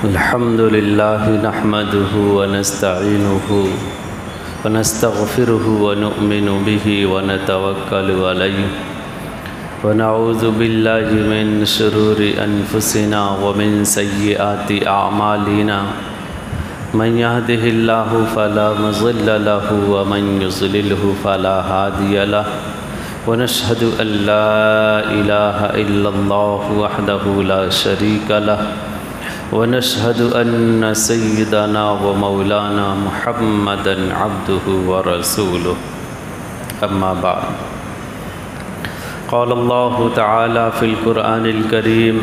الحمد لله نحمده ونستعينه ونستغفره ونؤمن به ونتوكل عليه ونعوذ بالله من شرور أنفسنا ومن سيئات أعمالنا من يهده الله فلا مضل له ومن يضلله فلا هادي له ونشهد أن لا إله إلا الله وحده لا شريك له ونشهد أن سيدنا ومولانا محمدا عبده ورسوله أما بعد قال الله تعالى في القرآن الكريم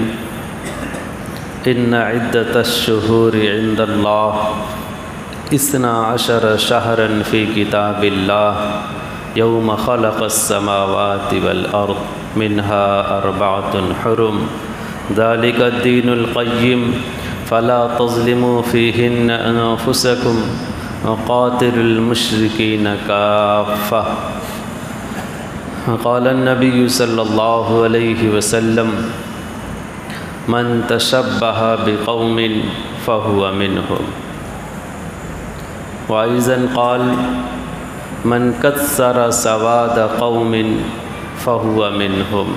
إن عدة الشهور عند الله 12 شهرا في كتاب الله يوم خلق السماوات والأرض منها 4 حرم ذلك الدين القيم فلا تظلموا فيهن أنفسكم وقاتلوا المشركين كافة قال النبي صلى الله عليه وسلم من تشبه بقوم فهو منهم وأيضا قال من كثر سواد قوم فهو منهم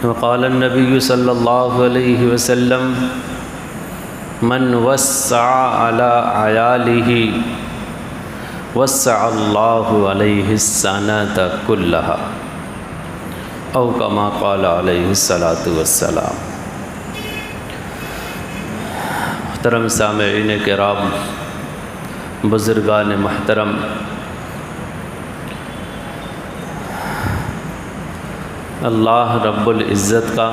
وقال النبي صلى الله عليه وسلم من وسع على عياله وسع الله عليه السنة كلها او كما قال عليه الصلاة والسلام۔ محترم سامعین کرام، بزرگان محترم، اللہ رب العزت کا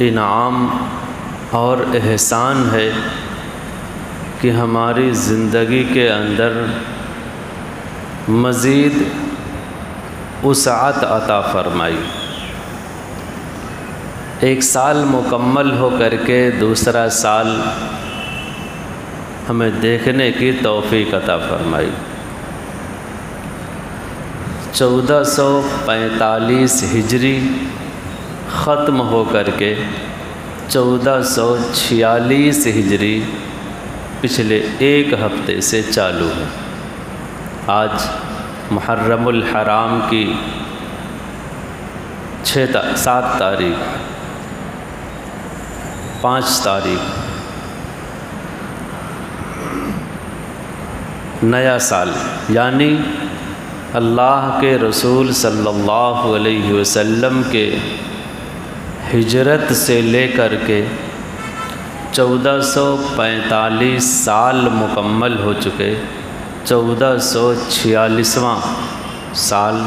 انعام اور احسان ہے کہ ہماری زندگی کے اندر مزید وسعت عطا فرمائی۔ ایک سال مکمل ہو کر کے دوسرا سال ہمیں دیکھنے کی توفیق عطا فرمائی۔ 1445 ہجری ختم ہو کر کے 1446 ہجری پچھلے ایک ہفتے سے چالو ہے۔ آج محرم الحرام کی 7 تاریخ 5 تاریخ نیا سال، یعنی اللہ کے رسول صلی اللہ علیہ وسلم کے ہجرت سے لے کر کے 1445 سال مکمل ہو چکے، 1446واں سال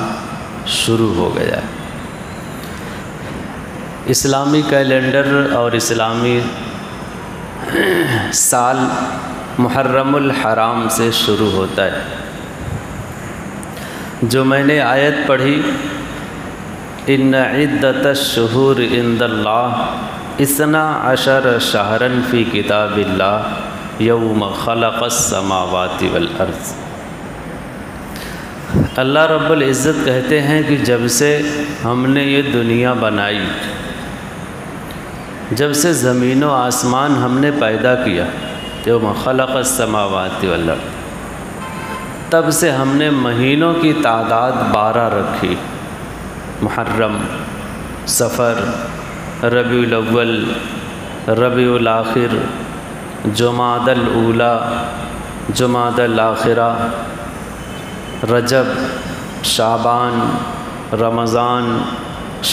شروع ہو گیا ہے۔ اسلامی کیلنڈر اور اسلامی سال محرم الحرام سے شروع ہوتا ہے۔ جو میں نے آیت پڑھی ان عدت الشہور عند اللہ 12 شہرا فی کتاب اللہ یوم خلق السماوات والارض، اللہ رب العزت کہتے ہیں کہ جب سے ہم نے یہ دنیا بنائی، جب سے زمین و آسمان ہم نے پیدا کیا، یوم خلق السماوات والارض، تب سے ہم نے مہینوں کی تعداد 12 رکھی، محرم، صفر، ربیع الاول، ربیع الاخر، جمادی الاولی، جمادی الاخرہ، رجب، شعبان، رمضان،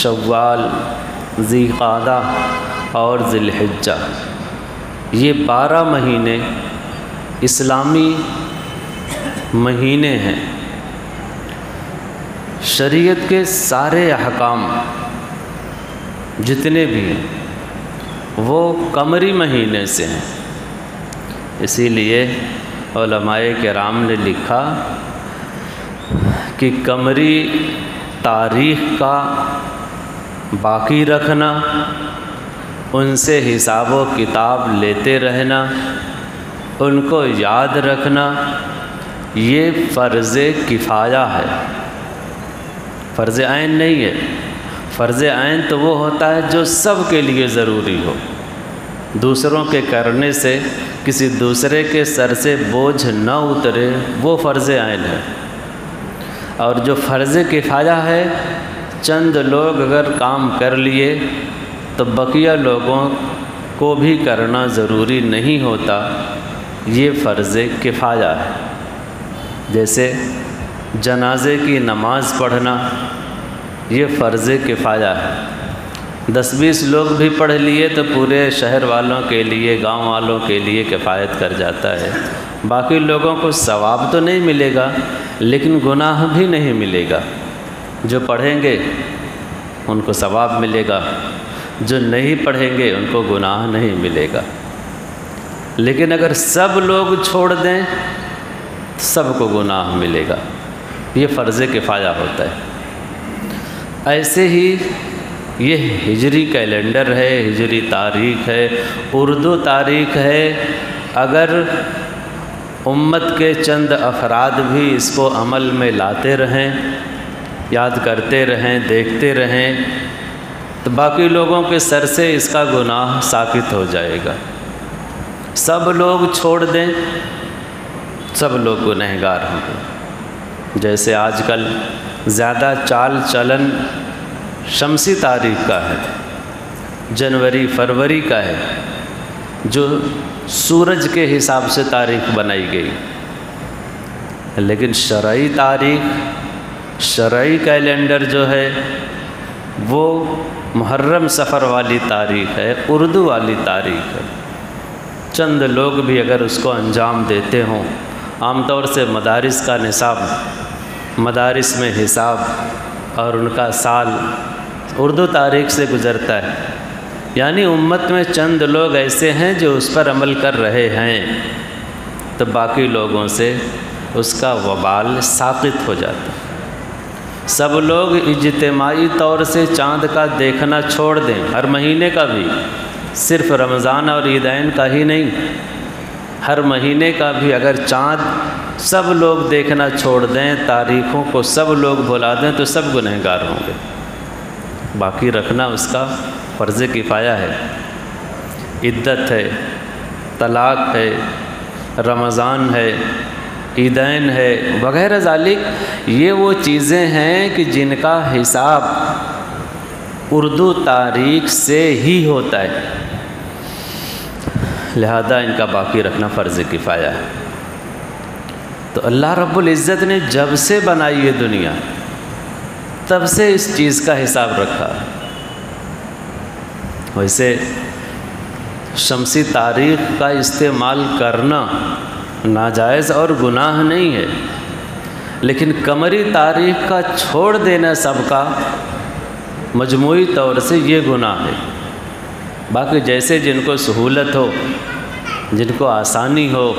شوال، ذی قعدہ اور ذی الحجہ۔ یہ 12 مہینے اسلامی مہینے ہیں۔ شریعت کے سارے احکام جتنے بھی ہیں وہ قمری مہینے سے ہیں، اسی لیے علماء کرام نے لکھا کہ قمری تاریخ کا باقی رکھنا، ان سے حساب و کتاب لیتے رہنا، ان کو یاد رکھنا، یہ فرض کفایہ ہے۔ فرض عین نہیں ہے۔ فرض عین تو وہ ہوتا ہے جو سب کے لیے ضروری ہو، دوسروں کے کرنے سے کسی دوسرے کے سر سے بوجھ نہ اترے، وہ فرض عین ہے۔ اور جو فرض کفایہ ہے، چند لوگ اگر کام کر لیے تو بقیہ لوگوں کو بھی کرنا ضروری نہیں ہوتا، یہ فرض کفایہ ہے۔ جیسے جنازے کی نماز پڑھنا، یہ فرض کفایہ ہے۔ 10-20 لوگ بھی پڑھ لیے تو پورے شہر والوں کے لیے، گاؤں والوں کے لیے کفایت کر جاتا ہے۔ باقی لوگوں کو ثواب تو نہیں ملے گا لیکن گناہ بھی نہیں ملے گا۔ جو پڑھیں گے ان کو ثواب ملے گا، جو نہیں پڑھیں گے ان کو گناہ نہیں ملے گا۔ لیکن اگر سب لوگ چھوڑ دیں سب کو گناہ ملے گا، یہ فرض کفایہ ہوتا ہے۔ ایسے ہی یہ ہجری کیلنڈر ہے، ہجری تاریخ ہے، اردو تاریخ ہے، اگر امت کے چند افراد بھی اس کو عمل میں لاتے رہیں، یاد کرتے رہیں، دیکھتے رہیں، تو باقی لوگوں کے سر سے اس کا گناہ ساقط ہو جائے گا۔ سب لوگ چھوڑ دیں سب لوگ گنہگار ہوں گے۔ جیسے آج کل زیادہ چال چلن شمسی تاریخ کا ہے، جنوری فروری کا ہے، جو سورج کے حساب سے تاریخ بنائی گئی، لیکن شرعی تاریخ، شرعی کیلنڈر جو ہے وہ محرم صفر والی تاریخ ہے، اردو والی تاریخ ہے۔ چند لوگ بھی اگر اس کو انجام دیتے ہوں، عام طور سے مدارس کا نصاب، مدارس میں حساب اور ان کا سال اردو تاریخ سے گزرتا ہے، یعنی امت میں چند لوگ ایسے ہیں جو اس پر عمل کر رہے ہیں، تو باقی لوگوں سے اس کا وبال ساقط ہو جاتا ہے۔ سب لوگ اجتماعی طور سے چاند کا دیکھنا چھوڑ دیں، ہر مہینے کا بھی، صرف رمضان اور عیدین کا ہی نہیں، ہر مہینے کا بھی اگر چاند سب لوگ دیکھنا چھوڑ دیں، تاریخوں کو سب لوگ بھلا دیں تو سب گنہگار ہوں گے۔ باقی رکھنا اس کا فرض کفایہ ہے۔ عدت ہے، طلاق ہے، رمضان ہے، عیدین ہے، وغیرہ ذالک، یہ وہ چیزیں ہیں کہ جن کا حساب اردو تاریخ سے ہی ہوتا ہے، لہذا ان کا باقی رکھنا فرض کفایہ ہے۔ تو اللہ رب العزت نے جب سے بنائی ہے دنیا، تب سے اس چیز کا حساب رکھا۔ ویسے شمسی تاریخ کا استعمال کرنا ناجائز اور گناہ نہیں ہے، لیکن قمری تاریخ کا چھوڑ دینا سب کا مجموعی طور سے یہ گناہ ہے۔ باقی جیسے جن کو سہولت ہو، جن کو آسانی ہو،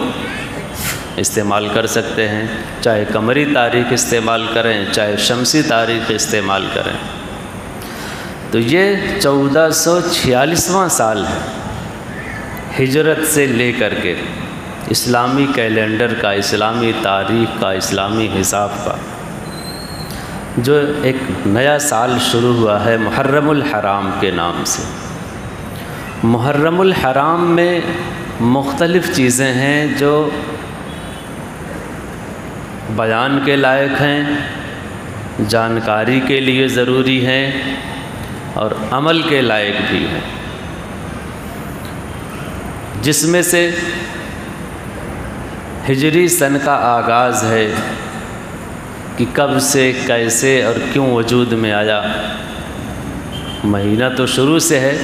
استعمال کر سکتے ہیں، چاہے قمری تاریخ استعمال کریں چاہے شمسی تاریخ استعمال کریں۔ تو یہ 1446واں سال ہے ہجرت سے لے کر کے اسلامی کیلنڈر کا، اسلامی تاریخ کا، اسلامی حساب کا، جو ایک نیا سال شروع ہوا ہے محرم الحرام کے نام سے۔ محرم الحرام میں مختلف چیزیں ہیں جو بیان کے لائق ہیں، جانکاری کے لیے ضروری ہیں اور عمل کے لائق بھی ہیں، جس میں سے ہجری سن کا آغاز ہے کہ کب سے، کیسے اور کیوں وجود میں آیا۔ مہینہ تو شروع سے ہے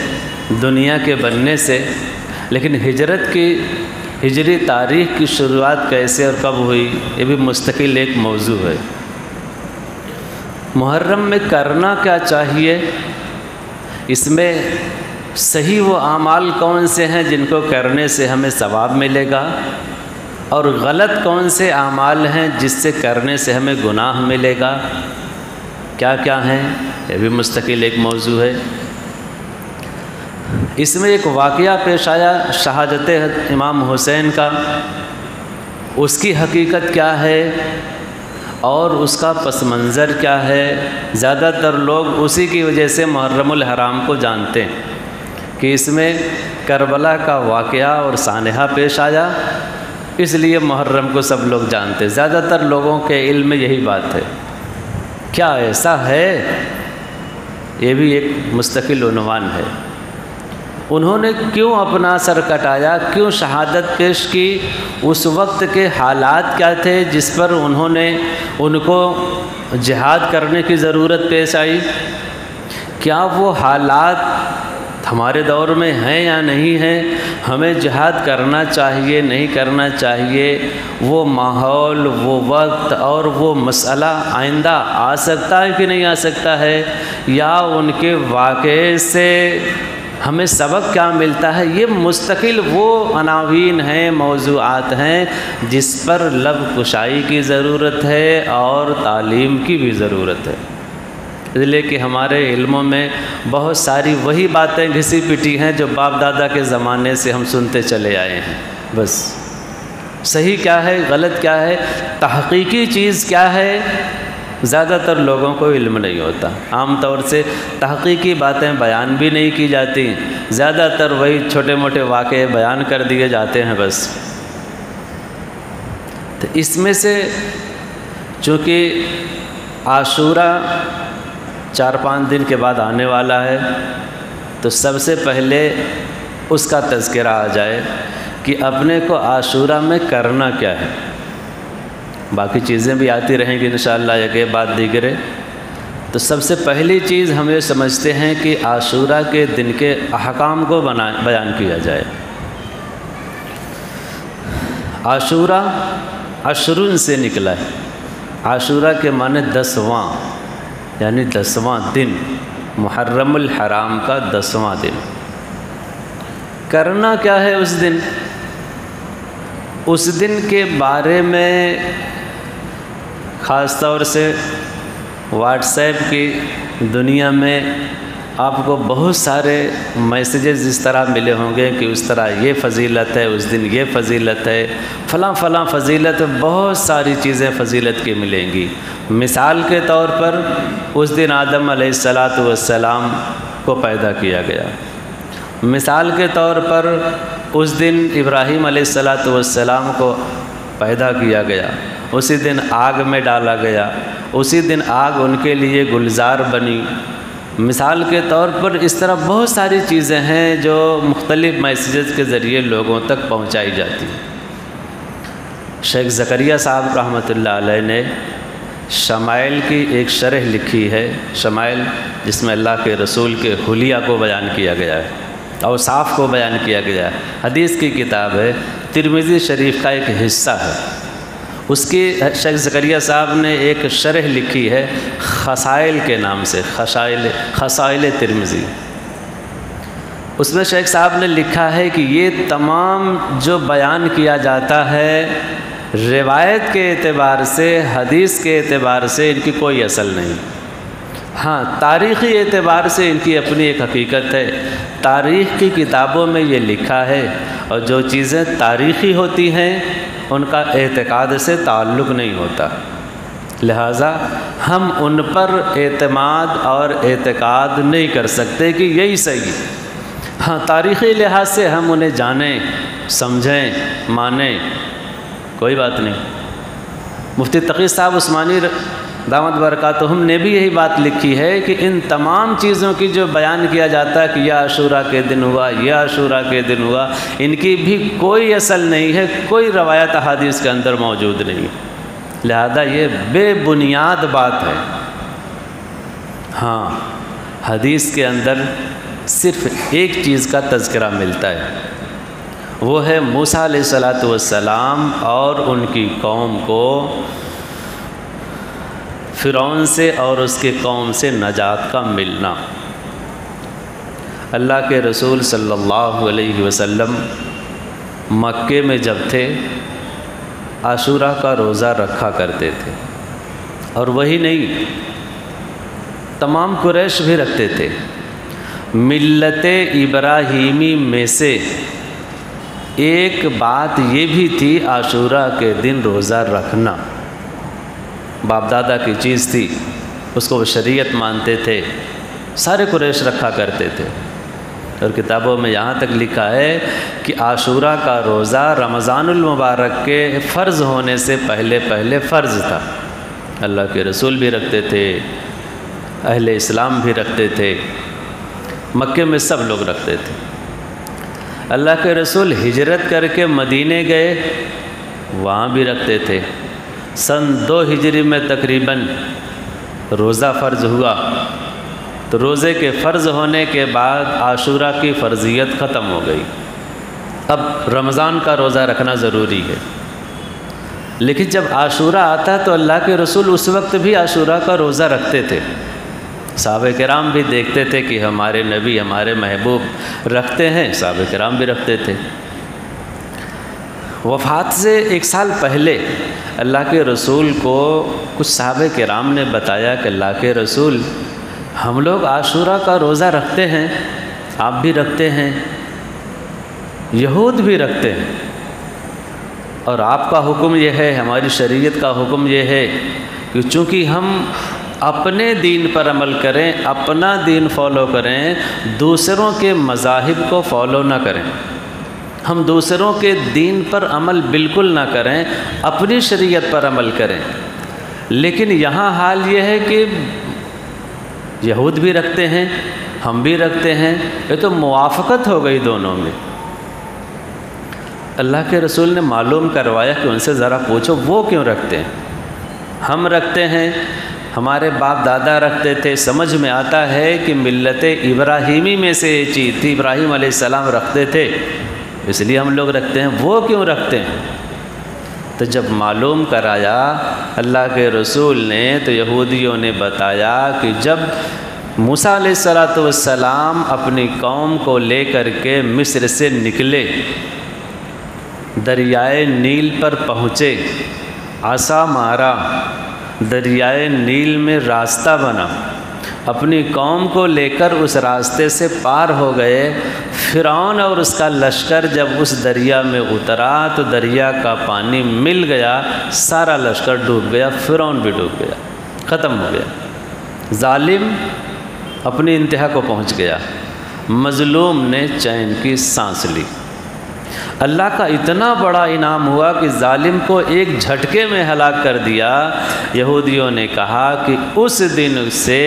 دنیا کے بننے سے، لیکن ہجرت کی ہجری تاریخ کی شروعات کیسے اور کب ہوئی، یہ بھی مستقل ایک موضوع ہے۔ محرم میں کرنا کیا چاہیے، اس میں صحیح وہ اعمال کون سے ہیں جن کو کرنے سے ہمیں ثواب ملے گا، اور غلط کون سے اعمال ہیں جس سے کرنے سے ہمیں گناہ ملے گا، کیا کیا ہیں، یہ بھی مستقل ایک موضوع ہے۔ اس میں ایک واقعہ پیش آیا شہادت امام حسین کا، اس کی حقیقت کیا ہے، اور اس کا پس منظر کیا ہے، زیادہ تر لوگ اسی کی وجہ سے محرم الحرام کو جانتے ہیں کہ اس میں کربلا کا واقعہ اور سانحہ پیش آیا، اس لیے محرم کو سب لوگ جانتے ہیں۔ زیادہ تر لوگوں کے علم میں یہی بات ہے۔ کیا ایسا ہے؟ یہ بھی ایک مستقل عنوان ہے۔ انہوں نے کیوں اپنا سر کٹایا، کیوں شہادت پیش کی، اس وقت کے حالات کیا تھے جس پر ان کو جہاد کرنے کی ضرورت پیش آئی؟ کیا وہ حالات ہمارے دور میں ہیں یا نہیں ہیں؟ ہمیں جہاد کرنا چاہیے نہیں کرنا چاہیے؟ وہ ماحول، وہ وقت اور وہ مسئلہ آئندہ آ سکتا ہے کہ نہیں آ سکتا ہے، یا ان کے واقعے سے ہمیں سبق کیا ملتا ہے؟ یہ مستقل وہ عناوین ہیں، موضوعات ہیں جس پر لب کشائی کی ضرورت ہے اور تعلیم کی بھی ضرورت ہے، اس لیے کہ ہمارے علموں میں بہت ساری وہی باتیں گھسی پٹی ہیں جو باپ دادا کے زمانے سے ہم سنتے چلے آئے ہیں۔ بس صحیح کیا ہے، غلط کیا ہے، تحقیقی چیز کیا ہے، زیادہ تر لوگوں کو علم نہیں ہوتا۔ عام طور سے تحقیقی باتیں بیان بھی نہیں کی جاتی، زیادہ تر وہی چھوٹے موٹے واقعے بیان کر دیے جاتے ہیں بس۔ تو اس میں سے چونکہ عاشورہ 4-5 دن کے بعد آنے والا ہے، تو سب سے پہلے اس کا تذکرہ آ جائے کہ اپنے کو عاشورہ میں کرنا کیا ہے۔ باقی چیزیں بھی آتی رہیں گی انشاءاللہ ایک بعد دیگرے۔ تو سب سے پہلی چیز ہم یہ سمجھتے ہیں کہ عاشورہ کے دن کے احکام کو بیان کیا جائے۔ عاشورہ عشرن سے نکلا ہے، عاشورہ کے معنی 10واں، یعنی 10واں دن، محرم الحرام کا 10واں دن۔ کرنا کیا ہے اس دن؟ اس دن کے بارے میں خاص طور سے واٹس ایپ کی دنیا میں آپ کو بہت سارے میسیجز اس طرح ملے ہوں گے کہ اس طرح یہ فضیلت ہے، اس دن یہ فضیلت ہے، فلاں فلاں فضیلت، بہت ساری چیزیں فضیلت کی ملیں گی۔ مثال کے طور پر اس دن آدم علیہ السلام کو پیدا کیا گیا، مثال کے طور پر اس دن ابراہیم علیہ السلام کو پیدا کیا گیا، اسی دن آگ میں ڈالا گیا، اسی دن آگ ان کے لیے گلزار بنی۔ مثال کے طور پر اس طرح بہت ساری چیزیں ہیں جو مختلف میسیجز کے ذریعے لوگوں تک پہنچائی جاتی ہیں۔ شیخ زکریا صاحب رحمۃ اللہ علیہ نے شمائل کی ایک شرح لکھی ہے، شمائل جس میں اللہ کے رسول کے حلیہ کو بیان کیا گیا ہے، اوصاف کو بیان کیا گیا ہے۔ حدیث کی کتاب ہے، ترمذی شریف کا ایک حصہ ہے۔ اس کی شیخ زکریا صاحب نے ایک شرح لکھی ہے خصائل کے نام سے، خصائل ترمذی۔ اس میں شیخ صاحب نے لکھا ہے کہ یہ تمام جو بیان کیا جاتا ہے روایت کے اعتبار سے، حدیث کے اعتبار سے ان کی کوئی اصل نہیں۔ ہاں، تاریخی اعتبار سے ان کی اپنی ایک حقیقت ہے، تاریخ کی کتابوں میں یہ لکھا ہے، اور جو چیزیں تاریخی ہوتی ہیں ان کا اعتقاد سے تعلق نہیں ہوتا، لہٰذا ہم ان پر اعتماد اور اعتقاد نہیں کر سکتے کہ یہی صحیح۔ ہاں، تاریخی لحاظ سے ہم انہیں جانیں، سمجھیں، مانیں، کوئی بات نہیں۔ مفتی تقی صاحب عثمانی دامت برکاتہم نے بھی یہی بات لکھی ہے کہ ان تمام چیزوں کی جو بیان کیا جاتا ہے کہ یہ عاشورہ کے دن ہوا، یہ عاشورہ کے دن ہوا، ان کی بھی کوئی اصل نہیں ہے، کوئی روایت احادیث کے اندر موجود نہیں، لہذا یہ بے بنیاد بات ہے۔ ہاں، حدیث کے اندر صرف ایک چیز کا تذکرہ ملتا ہے، وہ ہے موسیٰ علیہ السلام اور ان کی قوم کو فرعون سے اور اس کے قوم سے نجات کا ملنا۔ اللہ کے رسول صلی اللہ علیہ وسلم مکے میں جب تھے عاشورہ کا روزہ رکھا کرتے تھے، اور وہی نہیں، تمام قریش بھی رکھتے تھے۔ ملت ابراہیمی میں سے ایک بات یہ بھی تھی عاشورہ کے دن روزہ رکھنا۔ باپ دادا کی چیز تھی، اس کو وہ شریعت مانتے تھے، سارے قریش رکھا کرتے تھے۔ اور کتابوں میں یہاں تک لکھا ہے کہ عاشوراء کا روزہ رمضان المبارک کے فرض ہونے سے پہلے فرض تھا۔ اللہ کے رسول بھی رکھتے تھے، اہل اسلام بھی رکھتے تھے، مکے میں سب لوگ رکھتے تھے۔ اللہ کے رسول ہجرت کر کے مدینے گئے، وہاں بھی رکھتے تھے۔ سن 2 ہجری میں تقریباً روزہ فرض ہوا، تو روزے کے فرض ہونے کے بعد عاشوراء کی فرضیت ختم ہو گئی، اب رمضان کا روزہ رکھنا ضروری ہے۔ لیکن جب عاشوراء آتا تو اللہ کے رسول اس وقت بھی عاشوراء کا روزہ رکھتے تھے، صحابہ کرام بھی دیکھتے تھے کہ ہمارے نبی ہمارے محبوب رکھتے ہیں، صحابہ کرام بھی رکھتے تھے۔ وفات سے 1 سال پہلے اللہ کے رسول کو کچھ صحابہ کرام نے بتایا کہ اللہ کے رسول ہم لوگ عاشوراء کا روزہ رکھتے ہیں، آپ بھی رکھتے ہیں، یہود بھی رکھتے ہیں، اور آپ کا حکم یہ ہے، ہماری شریعت کا حکم یہ ہے کہ چونکہ ہم اپنے دین پر عمل کریں، اپنا دین فالو کریں، دوسروں کے مذاہب کو فالو نہ کریں، ہم دوسروں کے دین پر عمل بالکل نہ کریں، اپنی شریعت پر عمل کریں۔ لیکن یہاں حال یہ ہے کہ یہود بھی رکھتے ہیں، ہم بھی رکھتے ہیں، یہ تو موافقت ہو گئی دونوں میں۔ اللہ کے رسول نے معلوم کروایا کہ ان سے ذرا پوچھو وہ کیوں رکھتے ہیں؟ ہم رکھتے ہیں، ہمارے باپ دادا رکھتے تھے، سمجھ میں آتا ہے کہ ملت ابراہیمی میں سے یہ چیز تھی، ابراہیم علیہ السلام رکھتے تھے، اس لیے ہم لوگ رکھتے ہیں، وہ کیوں رکھتے ہیں؟ تو جب معلوم کرایا اللہ کے رسول نے تو یہودیوں نے بتایا کہ جب موسیٰ علیہ السلام اپنی قوم کو لے کر کے مصر سے نکلے، دریائے نیل پر پہنچے، عصا مارا، دریائے نیل میں راستہ بنا، اپنی قوم کو لے کر اس راستے سے پار ہو گئے۔ فرعون اور اس کا لشکر جب اس دریا میں اترا تو دریا کا پانی مل گیا، سارا لشکر ڈوب گیا، فرعون بھی ڈوب گیا، ختم ہو گیا۔ ظالم اپنی انتہا کو پہنچ گیا، مظلوم نے چین کی سانس لی۔ اللہ کا اتنا بڑا انعام ہوا کہ ظالم کو ایک جھٹکے میں ہلاک کر دیا۔ یہودیوں نے کہا کہ اس دن سے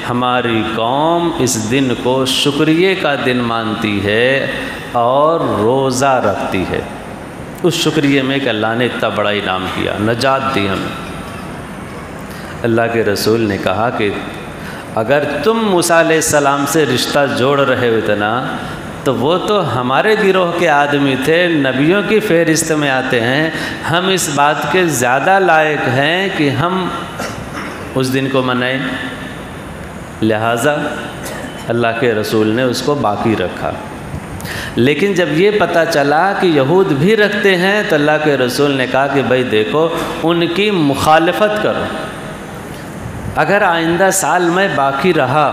ہماری قوم اس دن کو شکریہ کا دن مانتی ہے اور روزہ رکھتی ہے، اس شکریہ میں کہ اللہ نے اتنا بڑا انعام کیا، نجات دی ہمیں۔ اللہ کے رسول نے کہا کہ اگر تم موسیٰ علیہ السلام سے رشتہ جوڑ رہے ہو اتنا، تو وہ تو ہمارے گروہ کے آدمی تھے، نبیوں کی فہرست میں آتے ہیں، ہم اس بات کے زیادہ لائق ہیں کہ ہم اس دن کو منائیں، لہٰذا اللہ کے رسول نے اس کو باقی رکھا۔ لیکن جب یہ پتہ چلا کہ یہود بھی رکھتے ہیں تو اللہ کے رسول نے کہا کہ بھائی دیکھو ان کی مخالفت کرو، اگر آئندہ سال میں باقی رہا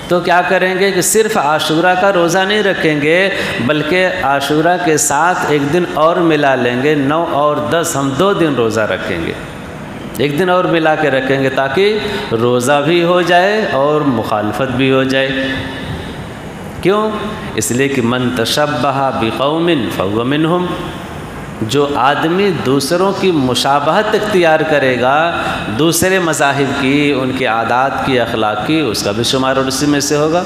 تو کیا کریں گے کہ صرف عاشوراء کا روزہ نہیں رکھیں گے، بلکہ عاشوراء کے ساتھ ایک دن اور ملا لیں گے، 9 اور 10 ہم 2 دن روزہ رکھیں گے، ایک دن اور ملا کے رکھیں گے تاکہ روزہ بھی ہو جائے اور مخالفت بھی ہو جائے۔ کیوں؟ اس لیے کہ من تشبہ بقوم فہو منہم، جو آدمی دوسروں کی مشابہت اختیار کرے گا، دوسرے مذاہب کی، ان کے عادات کی، اخلاق کی، اس کا بھی شمار اسی میں سے ہوگا۔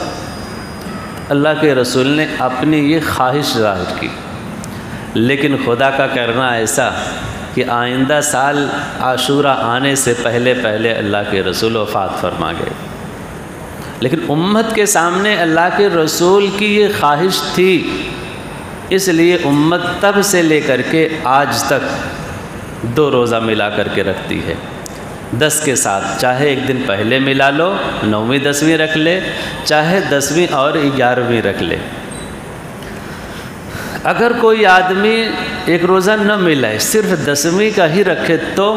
اللہ کے رسول نے اپنی یہ خواہش ظاہر کی، لیکن خدا کا کرنا ایسا کہ آئندہ سال عاشوراء آنے سے پہلے اللہ کے رسول وفات فرما گئے۔ لیکن امت کے سامنے اللہ کے رسول کی یہ خواہش تھی، اس لیے امت تب سے لے کر کے آج تک 2 روزہ ملا کر کے رکھتی ہے، 10 کے ساتھ، چاہے ایک دن پہلے ملا لو، 9ویں 10ویں رکھ لے، چاہے 10ویں اور 11ویں رکھ لے۔ اگر کوئی آدمی ایک روزہ نہ ملائے، صرف 10ویں کا ہی رکھے تو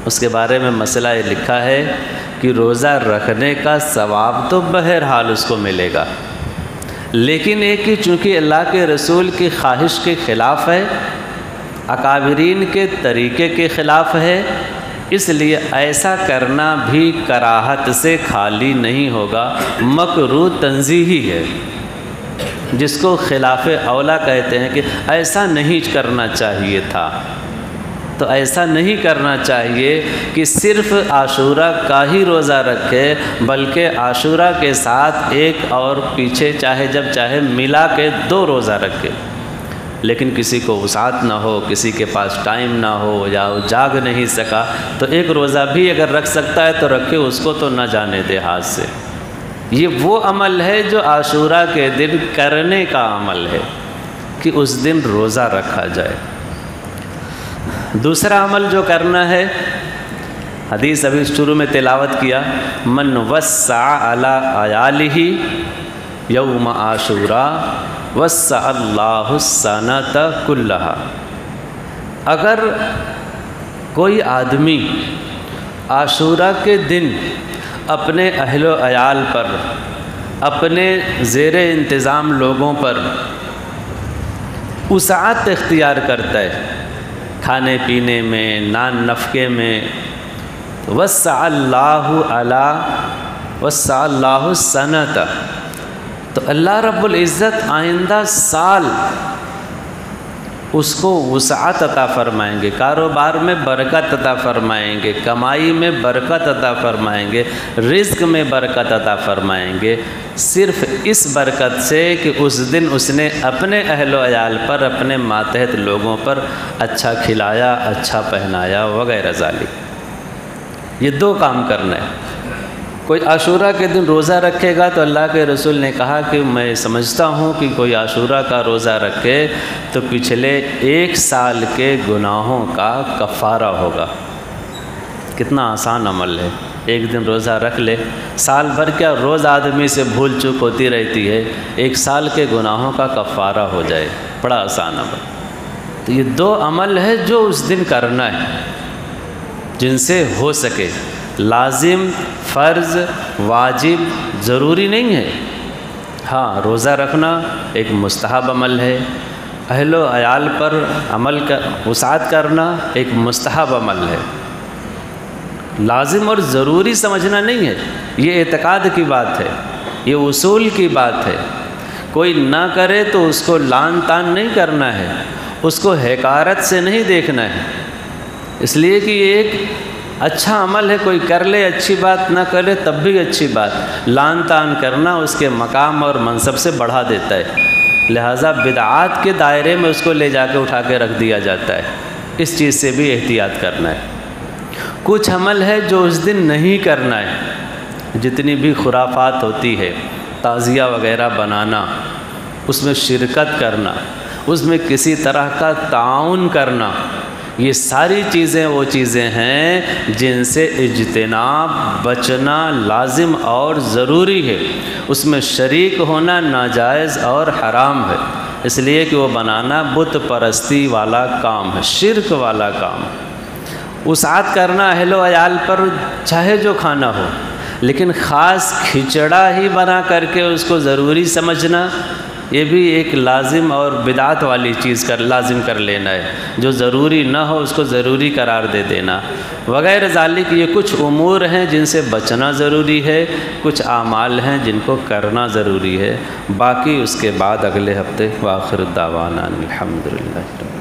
اس کے بارے میں مسئلہ یہ لکھا ہے کہ روزہ رکھنے کا ثواب تو بہرحال اس کو ملے گا، لیکن ایک ہی چونکہ اللہ کے رسول کی خواہش کے خلاف ہے، اکابرین کے طریقے کے خلاف ہے، اس لیے ایسا کرنا بھی کراہت سے خالی نہیں ہوگا، مکروہ تنزیہی ہے، جس کو خلاف اولا کہتے ہیں کہ ایسا نہیں کرنا چاہیے تھا۔ تو ایسا نہیں کرنا چاہیے کہ صرف عاشورہ کا ہی روزہ رکھے، بلکہ عاشورہ کے ساتھ ایک اور پیچھے چاہے جب چاہے ملا کے 2 روزہ رکھے، لیکن کسی کو وسعت نہ ہو، کسی کے پاس ٹائم نہ ہو یا وہ جاگ نہیں سکا تو ایک روزہ بھی اگر رکھ سکتا ہے تو رکھے، اس کو تو نہ جانے دے ہاتھ سے۔ یہ وہ عمل ہے جو عاشورہ کے دن کرنے کا عمل ہے کہ اس دن روزہ رکھا جائے۔ دوسرا عمل جو کرنا ہے، حدیث ابھی شروع میں تلاوت کیا، من وسع علی عیالہ یوم عاشوراء وسع اللہ السنۃ کلھا۔ اگر کوئی آدمی عاشوراء کے دن اپنے اہل و عیال پر، اپنے زیر انتظام لوگوں پر وسعت اختیار کرتا ہے، کھانے پینے میں، نان نفقے میں، وسع اللہ السنۃ، تو اللہ رب العزت آئندہ سال اس کو وسعت عطا فرمائیں گے، کاروبار میں برکت عطا فرمائیں گے، کمائی میں برکت عطا فرمائیں گے، رزق میں برکت عطا فرمائیں گے، صرف اس برکت سے کہ اس دن اس نے اپنے اہل و عیال پر، اپنے ماتحت لوگوں پر اچھا کھلایا، اچھا پہنایا وغیرہ ذالک۔ یہ 2 کام کرنا ہے۔ کوئی عاشورہ کے دن روزہ رکھے گا تو اللہ کے رسول نے کہا کہ میں سمجھتا ہوں کہ کوئی عاشورہ کا روزہ رکھے تو پچھلے 1 سال کے گناہوں کا کفارہ ہوگا۔ کتنا آسان عمل ہے، ایک دن روزہ رکھ لے، سال بھر کیا روز آدمی سے بھول چوک ہوتی رہتی ہے، 1 سال کے گناہوں کا کفارہ ہو جائے، بڑا آسان عمل۔ تو یہ 2 عمل ہے جو اس دن کرنا ہے، جن سے ہو سکے۔ لازم، فرض، واجب ضروری نہیں ہے۔ ہاں، روزہ رکھنا ایک مستحب عمل ہے، اہل و عیال پر عمل کا وسعت کرنا ایک مستحب عمل ہے۔ لازم اور ضروری سمجھنا نہیں ہے، یہ اعتقاد کی بات ہے، یہ اصول کی بات ہے۔ کوئی نہ کرے تو اس کو لان تان نہیں کرنا ہے، اس کو حقارت سے نہیں دیکھنا ہے، اس لیے کہ یہ ایک اچھا عمل ہے، کوئی کر لے اچھی بات، نہ کرے تب بھی اچھی بات۔ لان تان کرنا اس کے مقام اور منصب سے بڑھا دیتا ہے، لہٰذا بدعات کے دائرے میں اس کو لے جا کے اٹھا کے رکھ دیا جاتا ہے۔ اس چیز سے بھی احتیاط کرنا ہے۔ کچھ عمل ہے جو اس دن نہیں کرنا ہے، جتنی بھی خرافات ہوتی ہے، تعزیہ وغیرہ بنانا، اس میں شرکت کرنا، اس میں کسی طرح کا تعاون کرنا، یہ ساری چیزیں وہ چیزیں ہیں جن سے اجتناب، بچنا لازم اور ضروری ہے۔ اس میں شریک ہونا ناجائز اور حرام ہے، اس لیے کہ وہ بنانا بت پرستی والا کام ہے، شرک والا کام ہے۔ وسعت کرنا اہل و عیال پر چاہے جو کھانا ہو، لیکن خاص کھچڑا ہی بنا کر کے اس کو ضروری سمجھنا، یہ بھی ایک لازم اور بدعت والی چیز لازم کر لینا ہے۔ جو ضروری نہ ہو اس کو ضروری قرار دے دینا وغیرہ ذالک۔ یہ کچھ امور ہیں جن سے بچنا ضروری ہے، کچھ اعمال ہیں جن کو کرنا ضروری ہے، باقی اس کے بعد اگلے ہفتے۔ وآخر الدعوانا الحمدللہ۔